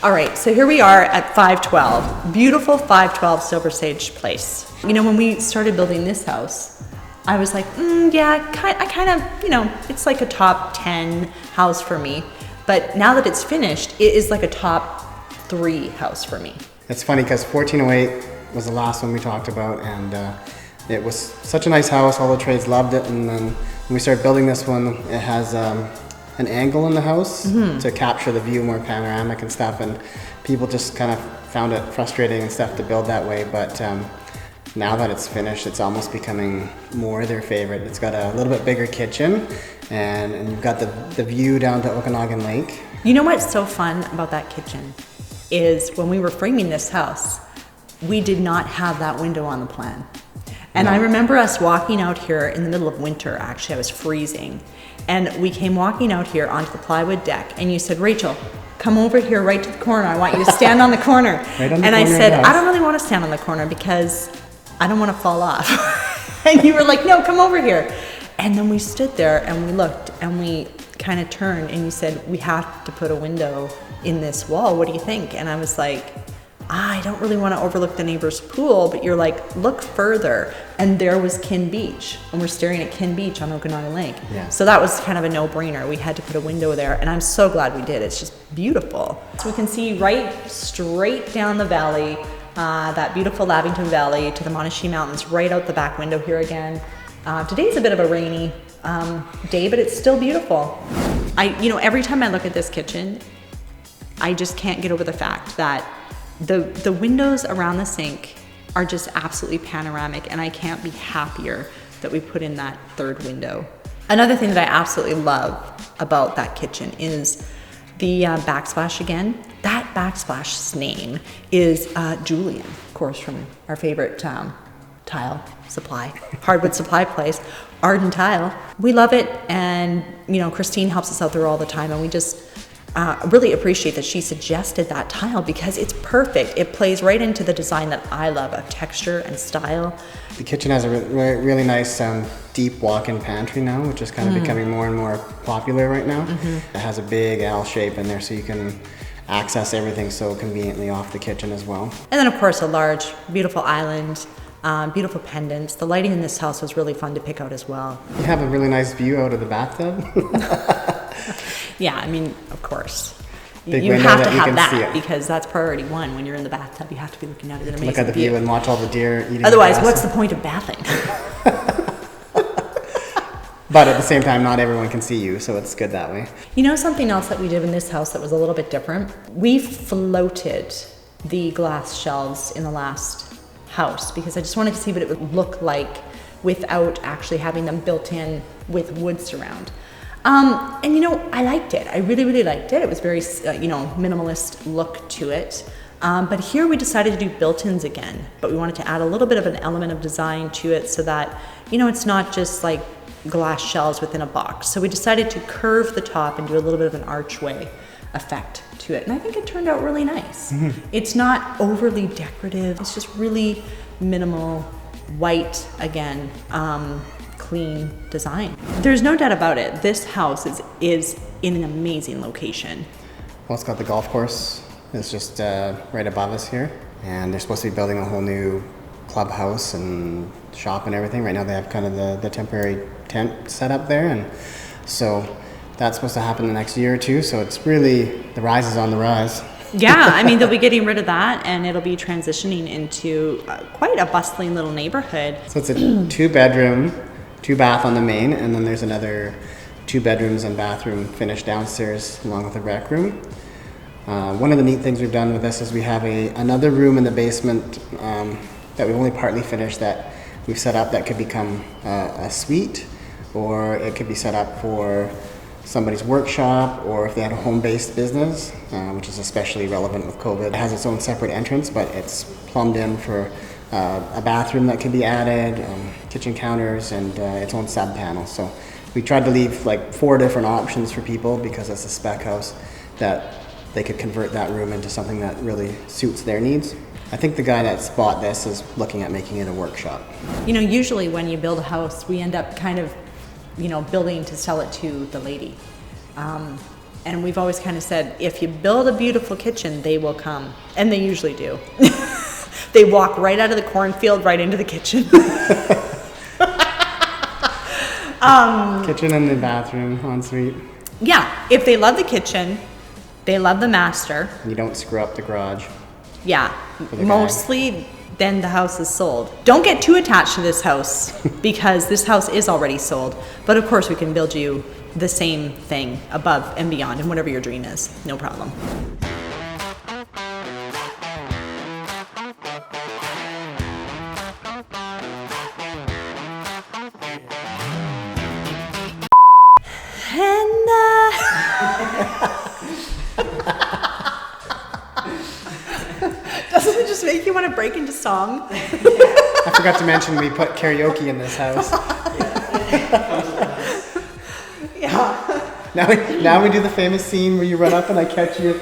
All right, so here we are at 512, beautiful 512 Silversage Place. You know, when we started building this house, I was like, yeah, I kind of, you know, it's like a top 10 house for me. But now that it's finished, it is like a top 3 house for me. It's funny because 1408 was the last one we talked about, and it was such a nice house. All the trades loved it, and then when we started building this one, it has an angle in the house to capture the view, more panoramic and stuff, and people just kind of found it frustrating and stuff to build that way, but now that it's finished, it's almost becoming more their favorite. It's got a little bit bigger kitchen, and you've got the view down to Okanagan Lake. You know what's so fun about that kitchen is when we were framing this house, we did not have that window on the plan. And no. I remember us walking out here in the middle of winter. Actually, I was freezing. And we came walking out here onto the plywood deck, and you said, Rachel, come over here right to the corner. I want you to stand on the corner. Right on the and corner I said, of the house. I don't really want to stand on the corner because I don't want to fall off. And you were like, no, come over here. And then we stood there and we looked and we kind of turned and you said, we have to put a window in this wall. What do you think? And I was like, I don't really want to overlook the neighbor's pool, but you're like, look further. And there was Kin Beach, and we're staring at Kin Beach on Okanagan Lake. Yeah. So that was kind of a no-brainer. We had to put a window there, and I'm so glad we did. It's just beautiful. So we can see right straight down the valley, that beautiful Lavington Valley to the Monashee Mountains, right out the back window here again. Today's a bit of a rainy day, but it's still beautiful. Every time I look at this kitchen, I just can't get over the fact that the windows around the sink are just absolutely panoramic, and I can't be happier that we put in that third window. Another thing that I absolutely love about that kitchen is the backsplash again. That backslash's name is Julian, of course, from our favorite tile supply, hardwood supply place, Arden Tile. We love it, and Christine helps us out there all the time, and we just really appreciate that she suggested that tile because it's perfect. It plays right into the design that I love of texture and style. The kitchen has a really nice deep walk-in pantry now, which is kind of becoming more and more popular right now. It has a big L shape in there so you can access everything so conveniently off the kitchen as well. And then of course a large, beautiful island, beautiful pendants. The lighting in this house was really fun to pick out as well. You have a really nice view out of the bathtub. Yeah, I mean, of course. Big You window have to that you have can see that it. because that's priority one. When you're in the bathtub, you have to be looking out at an amazing Look at the view and watch all the deer eating. Otherwise, what's the point of bathing? But at the same time, not everyone can see you, so it's good that way. You know something else that we did in this house that was a little bit different? We floated the glass shelves in the last house because I just wanted to see what it would look like without actually having them built in with wood surround. And I liked it. I really, really liked it. It was very, minimalist look to it. But here we decided to do built-ins again, but we wanted to add a little bit of an element of design to it so that, it's not just like glass shelves within a box. So we decided to curve the top and do a little bit of an archway effect to it. And I think it turned out really nice. It's not overly decorative. It's just really minimal, white again, clean design. There's no doubt about it. This house is in an amazing location. Well, it's got the golf course. It's just right above us here. And they're supposed to be building a whole new clubhouse and shop and everything. Right now they have kind of the temporary tent set up there. And so that's supposed to happen in the next year or two. So it's really, the rise is on the rise. Yeah, I mean, they'll be getting rid of that and it'll be transitioning into quite a bustling little neighborhood. So it's a 2-bedroom, 2-bath on the main, and then there's another 2 bedrooms and bathroom finished downstairs along with a rec room. One of the neat things we've done with this is we have another room in the basement that we've only partly finished that we've set up that could become a suite, or it could be set up for somebody's workshop, or if they had a home-based business, which is especially relevant with COVID. It has its own separate entrance, but it's plumbed in for a bathroom that could be added, kitchen counters, and its own sub panel. So we tried to leave like 4 different options for people because it's a spec house that they could convert that room into something that really suits their needs. I think the guy that bought this is looking at making it a workshop. Usually when you build a house, we end up kind of, building to sell it to the lady. And we've always kind of said, if you build a beautiful kitchen, they will come. And they usually do. They walk right out of the cornfield right into the kitchen. Kitchen and the bathroom ensuite. Yeah, if they love the kitchen, they love the master. And you don't screw up the garage. Yeah, the mostly then the house is sold. Don't get too attached to this house because this house is already sold. But of course we can build you the same thing above and beyond and whatever your dream is. No problem. And doesn't it just make you want to break into song? I forgot to mention we put karaoke in this house. Yeah. Now we do the famous scene where you run up and I catch you.